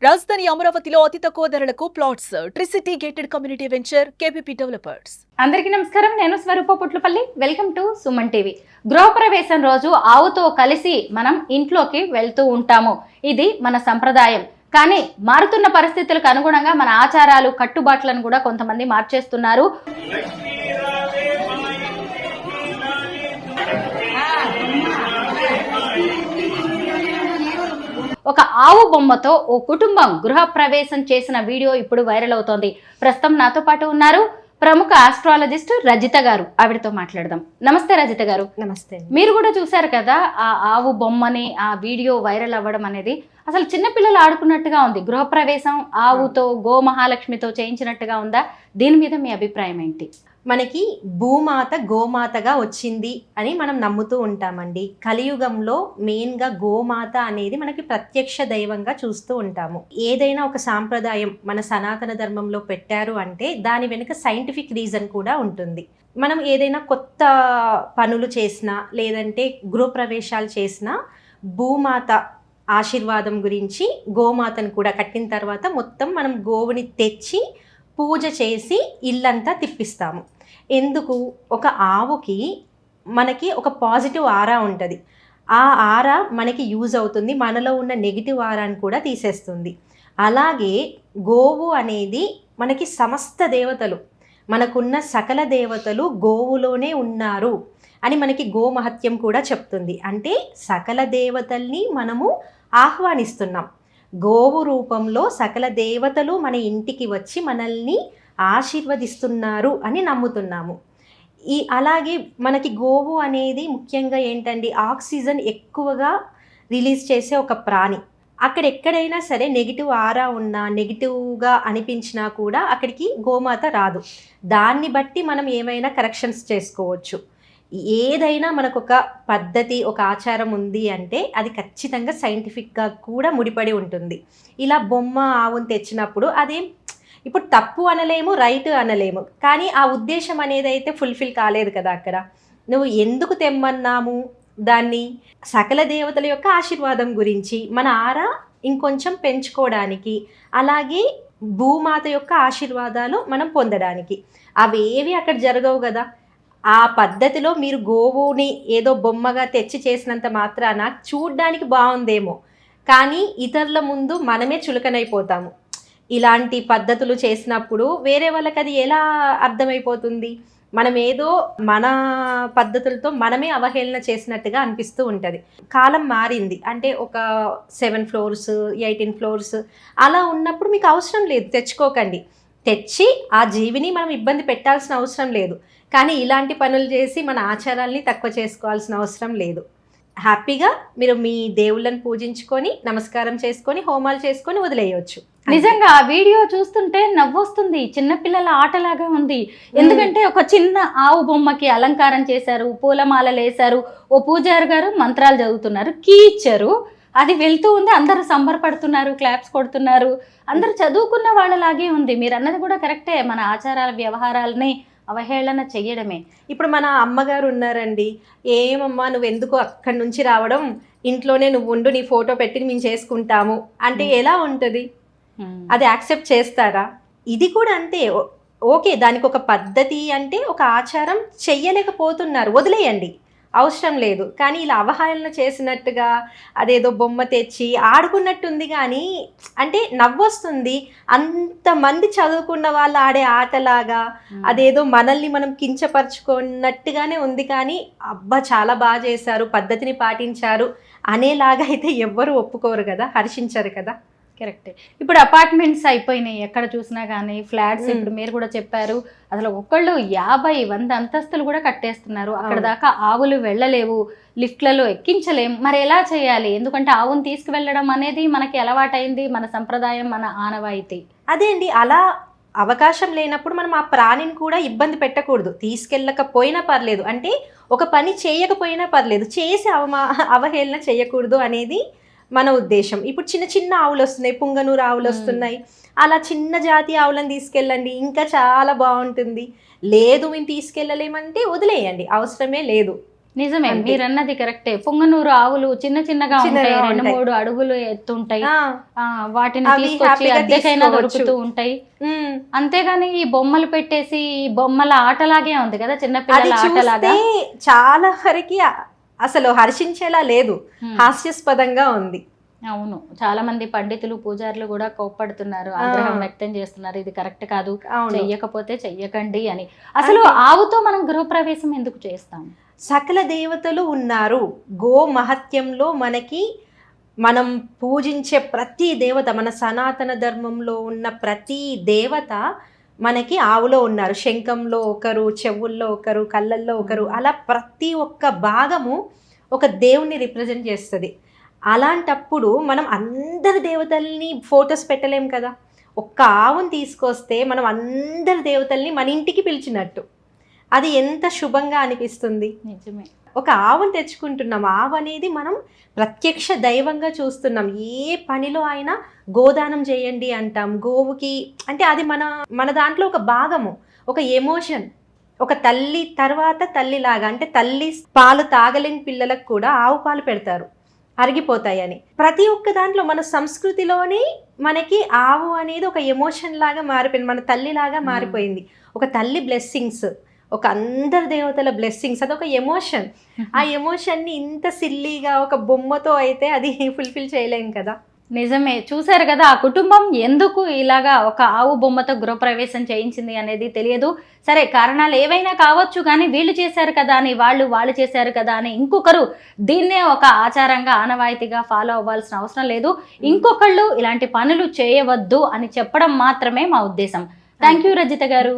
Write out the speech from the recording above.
రాజధాని అమరావతిలో అతి తక్కువ ధరలకు plots Tricity gated community venture KPP developers. అందరికీ నమస్కారం. నేను Swaroopa Putlapalli. Welcome to Suman TV. గృహప్రవేశం రోజు ఆవుతో కలిసి మనం ఇంట్లోకి వెళ్తూ ఉంటాము. ఇది మన సంప్రదాయం. కానీ మారుతున్న పరిస్థితులకు అనుగుణంగా మన ఆచారాలు కట్టుబాట్లను కూడా కొంతమంది మార్చేస్తున్నారు. ఒక ఆవు బొమ్మతో ఓ కుటుంబం గృహ ప్రవేశం చేసిన వీడియో ఇప్పుడు వైరల్ అవుతోంది. ప్రస్తుతం నాతో పాటు ఉన్నారు ప్రముఖ ఆస్ట్రాలజిస్ట్ రజిత గారు. ఆవిడతో మాట్లాడదాం. నమస్తే రజిత గారు. నమస్తే. మీరు కూడా చూసారు కదా ఆ ఆవు బొమ్మని, ఆ వీడియో వైరల్ అవ్వడం అనేది. అసలు చిన్నపిల్లలు ఆడుకున్నట్టుగా ఉంది. గృహప్రవేశం ఆవుతో, గో మహాలక్ష్మితో చేయించినట్టుగా ఉందా? దీని మీద మీ అభిప్రాయం ఏంటి? మనకి భూమాత గోమాతగా వచ్చింది అని మనం నమ్ముతూ ఉంటామండి. కలియుగంలో మెయిన్గా గోమాత అనేది మనకి ప్రత్యక్ష దైవంగా చూస్తూ ఉంటాము. ఏదైనా ఒక సాంప్రదాయం మన సనాతన ధర్మంలో పెట్టారు అంటే దాని వెనుక సైంటిఫిక్ రీజన్ కూడా ఉంటుంది. మనం ఏదైనా కొత్త పనులు చేసినా లేదంటే గృహప్రవేశాలు చేసినా భూమాత ఆశీర్వాదం గురించి గోమాతను కూడా కట్టిన తర్వాత మొత్తం మనం గోవుని తెచ్చి పూజ చేసి ఇల్లంతా తిప్పిస్తాము. ఎందుకు? ఒక ఆవుకి మనకి ఒక పాజిటివ్ ఆరా ఉంటుంది. ఆ ఆరా మనకి యూజ్ అవుతుంది. మనలో ఉన్న నెగిటివ్ ఆరాని కూడా తీసేస్తుంది. అలాగే గోవు అనేది మనకి సమస్త దేవతలు, మనకున్న సకల దేవతలు గోవులోనే ఉన్నారు అని మనకి గోమహత్యం కూడా చెప్తుంది. అంటే సకల దేవతల్ని మనము ఆహ్వానిస్తున్నాం. గోవు రూపంలో సకల దేవతలు మన ఇంటికి వచ్చి మనల్ని ఆశీర్వదిస్తున్నారు అని నమ్ముతున్నాము. అలాగే మనకి గోవు అనేది ముఖ్యంగా ఏంటండి, ఆక్సిజన్ ఎక్కువగా రిలీజ్ చేసే ఒక ప్రాణి. అక్కడ ఎక్కడైనా సరే నెగిటివ్ ఆరా ఉన్నా, నెగిటివ్గా అనిపించినా కూడా అక్కడికి గోమాత రాదు. దాన్ని బట్టి మనం ఏమైనా కరెక్షన్స్ చేసుకోవచ్చు. ఏదైనా మనకు ఒక పద్ధతి, ఒక ఆచారం ఉంది అంటే అది ఖచ్చితంగా సైంటిఫిక్గా కూడా ముడిపడి ఉంటుంది. ఇలా బొమ్మ ఆవును తెచ్చినప్పుడు అదేం ఇప్పుడు తప్పు అనలేము, రైట్ అనలేము. కానీ ఆ ఉద్దేశం అనేది అయితే ఫుల్ఫిల్ కాలేదు కదా. అక్కడ నువ్వు ఎందుకు తెమ్మన్నాము దాన్ని? సకల దేవతల యొక్క ఆశీర్వాదం గురించి, మన ఆరా ఇంకొంచెం పెంచుకోవడానికి, అలాగే భూమాత యొక్క ఆశీర్వాదాలు మనం పొందడానికి. అవేవి అక్కడ జరగవు కదా. ఆ పద్ధతిలో మీరు గోవుని ఏదో బొమ్మగా తెచ్చి చేసినంత మాత్రాన చూడ్డానికి బాగుందేమో, కానీ ఇతరుల ముందు మనమే చులకనైపోతాము. ఇలాంటి పద్ధతులు చేసినప్పుడు వేరే వాళ్ళకి అది ఎలా అర్థమైపోతుంది? మనం ఏదో మన పద్ధతులతో మనమే అవహేళన చేసినట్టుగా అనిపిస్తూ ఉంటుంది. కాలం మారింది అంటే ఒక 7 floors 18 floors అలా ఉన్నప్పుడు మీకు అవసరం లేదు, తెచ్చుకోకండి. తెచ్చి ఆ జీవిని మనం ఇబ్బంది పెట్టాల్సిన అవసరం లేదు. కానీ ఇలాంటి పనులు చేసి మన ఆచారాల్ని తక్కువ చేసుకోవాల్సిన అవసరం లేదు. హ్యాపీగా మీరు మీ దేవుళ్ళని పూజించుకొని, నమస్కారం చేసుకొని, హోమాలు చేసుకొని వదిలేయవచ్చు. నిజంగా ఆ వీడియో చూస్తుంటే నవ్వొస్తుంది. చిన్నపిల్లల ఆటలాగా ఉంది. ఎందుకంటే ఒక చిన్న ఆవు బొమ్మకి అలంకారం చేశారు, పూలమాలలు వేశారు, ఓ పూజారి గారు మంత్రాలు చదువుతున్నారు, కీ ఇచ్చారు, అది వెళ్తూ ఉంది. అందరూ సంబరపడుతున్నారు, క్లాప్స్ కొడుతున్నారు. అందరూ చదువుకున్న వాళ్ళలాగే ఉంది. మీరు అన్నది కూడా కరెక్టే. మన ఆచారాల వ్యవహారాలని అవహేళన చెయ్యడమే. ఇప్పుడు మన అమ్మగారు ఉన్నారండి, ఏమమ్మా నువ్వు ఎందుకు అక్కడి నుంచి రావడం, ఇంట్లోనే నువ్వు ఉండు, నీ ఫోటో పెట్టి మేము చేసుకుంటాము అంటే ఎలా ఉంటుంది? అది యాక్సెప్ట్ చేస్తారా? ఇది కూడా అంతే. ఓకే, దానికి ఒక పద్ధతి అంటే ఒక ఆచారం చెయ్యలేకపోతున్నారు, వదిలేయండి, అవసరం లేదు. కానీ ఇలా అవహేళన చేసినట్టుగా అదేదో బొమ్మ తెచ్చి ఆడుకున్నట్టుంది. కానీ అంటే నవ్వొస్తుంది. అంతమంది చదువుకున్న వాళ్ళు ఆడే ఆటలాగా అదేదో మనల్ని మనం కించపరుచుకున్నట్టుగానే ఉంది. కానీ అబ్బా చాలా బాగా చేశారు, పద్ధతిని పాటించారు అనేలాగా అయితే ఎవ్వరూ ఒప్పుకోరు కదా, హర్షించరు కదా. కరెక్టే. ఇప్పుడు అపార్ట్మెంట్స్ అయిపోయినాయి, ఎక్కడ చూసినా కానీ ఫ్లాట్స్. ఇప్పుడు మీరు కూడా చెప్పారు, అసలు ఒకళ్ళు 50-100 అంతస్తులు కూడా కట్టేస్తున్నారు. అక్కడ దాకా ఆవులు వెళ్ళలేవు, లిఫ్ట్లలో ఎక్కించలేం. మరి ఎలా చేయాలి? ఎందుకంటే ఆవును తీసుకువెళ్ళడం అనేది మనకి అలవాటైంది, మన సంప్రదాయం, మన ఆనవాయితీ. అదే అండి, అలా అవకాశం లేనప్పుడు మనం ఆ ప్రాణిని కూడా ఇబ్బంది పెట్టకూడదు. తీసుకెళ్ళకపోయినా పర్లేదు, అంటే ఒక పని చేయకపోయినా పర్లేదు, చేసి అవహేళన చేయకూడదు అనేది మన ఉద్దేశం. ఇప్పుడు చిన్న చిన్న ఆవులు వస్తున్నాయి, పుంగనూరు ఆవులు వస్తున్నాయి. అలా చిన్న జాతి ఆవులను తీసుకెళ్ళండి, ఇంకా చాలా బాగుంటుంది. లేదు మేము తీసుకెళ్ళలేమంటే వదిలేయండి, అవసరమే లేదు. నిజమే, అంతే. మీరు అన్నది కరెక్టే. పుంగనూరు ఆవులు చిన్న చిన్నగా ఉంటాయి, చిన్నగా 2-3 అడుగులు ఎత్తుంటాయి. ఆ, వాటిని అవి తీసుకొచ్చి హ్యాపీగా అద్దెకైనా తీసుకోవచ్చు. దొరుకుతూ ఉంటాయి. ఉమ్. అంతేగాని ఈ బొమ్మలు పెట్టేసి ఈ బొమ్మల ఆటలాగే ఉంది కదా, అది చిన్నపిల్లల ఆటలాగా. చూస్తే చాలా వరకు అసలు హర్షించేలా లేదు, హాస్యాస్పదంగా ఉంది. అవును, చాలా మంది పండితులు పూజారులు కూడా కోప్పడుతున్నారు, ఆగ్రహం వ్యక్తం చేస్తున్నారు, ఇది కరెక్ట్ కాదు, అవును. చెయ్యకపోతే చెయ్యకండి అని. అసలు ఆవుతో మనం గృహప్రవేశం ఎందుకు చేస్తాం? సకల దేవతలు ఉన్నారు. గో మహత్యంలో మనకి మనం పూజించే ప్రతి దేవత, మన సనాతన ధర్మంలో ఉన్న ప్రతి దేవత మనకి ఆవులో ఉన్నారు. శంఖంలో ఒకరు, చెవుల్లో ఒకరు, కళ్ళల్లో ఒకరు, అలా ప్రతి ఒక్క భాగము ఒక దేవుణ్ణి రిప్రజెంట్ చేస్తుంది. అలాంటప్పుడు మనం అందరి దేవతల్ని ఫొటోస్ పెట్టలేం కదా. ఒక్క ఆవుని తీసుకొస్తే మనం అందరి దేవతల్ని మన ఇంటికి పిలిచినట్టు, అది ఎంత శుభంగా అనిపిస్తుంది. నిజమే. ఒక ఆవుని తెచ్చుకుంటున్నాం, ఆవు అనేది మనం ప్రత్యక్ష దైవంగా చూస్తున్నాం. ఏ పనిలో అయినా గోదానం చేయండి అంటాం. గోవుకి అంటే అది మన దాంట్లో ఒక భాగము, ఒక ఎమోషన్. ఒక తల్లి తర్వాత తల్లిలాగా, అంటే తల్లి పాలు తాగలేని పిల్లలకు కూడా ఆవు పాలు పెడతారు, అరిగిపోతాయని. ప్రతి ఒక్క దాంట్లో మన సంస్కృతిలోనే మనకి ఆవు అనేది ఒక ఎమోషన్ లాగా మారిపోయింది, మన తల్లిలాగా మారిపోయింది. ఒక తల్లి బ్లెస్సింగ్స్, ఒక అందరి దేవతల బ్లెస్సింగ్స్, అదొక ఎమోషన్. ఆ ఎమోషన్ని ఇంత సిల్లీగా ఒక బొమ్మతో అయితే అది ఫుల్ఫిల్ చేయలేం కదా. నిజమే, చూసారు కదా, ఆ కుటుంబం ఎందుకు ఇలాగా ఒక ఆవు బొమ్మతో గృహప్రవేశం చేయించింది అనేది తెలియదు. సరే, కారణాలు ఏవైనా కావచ్చు, కానీ వీళ్ళు చేశారు కదా అని వాళ్ళు చేశారు కదా అని ఇంకొకరు దీన్నే ఒక ఆచారంగా ఆనవాయితీగా ఫాలో అవ్వాల్సిన అవసరం లేదు. ఇంకొకళ్ళు ఇలాంటి పనులు చేయవద్దు అని చెప్పడం మాత్రమే మా ఉద్దేశం. థ్యాంక్ యూ రజిత గారు.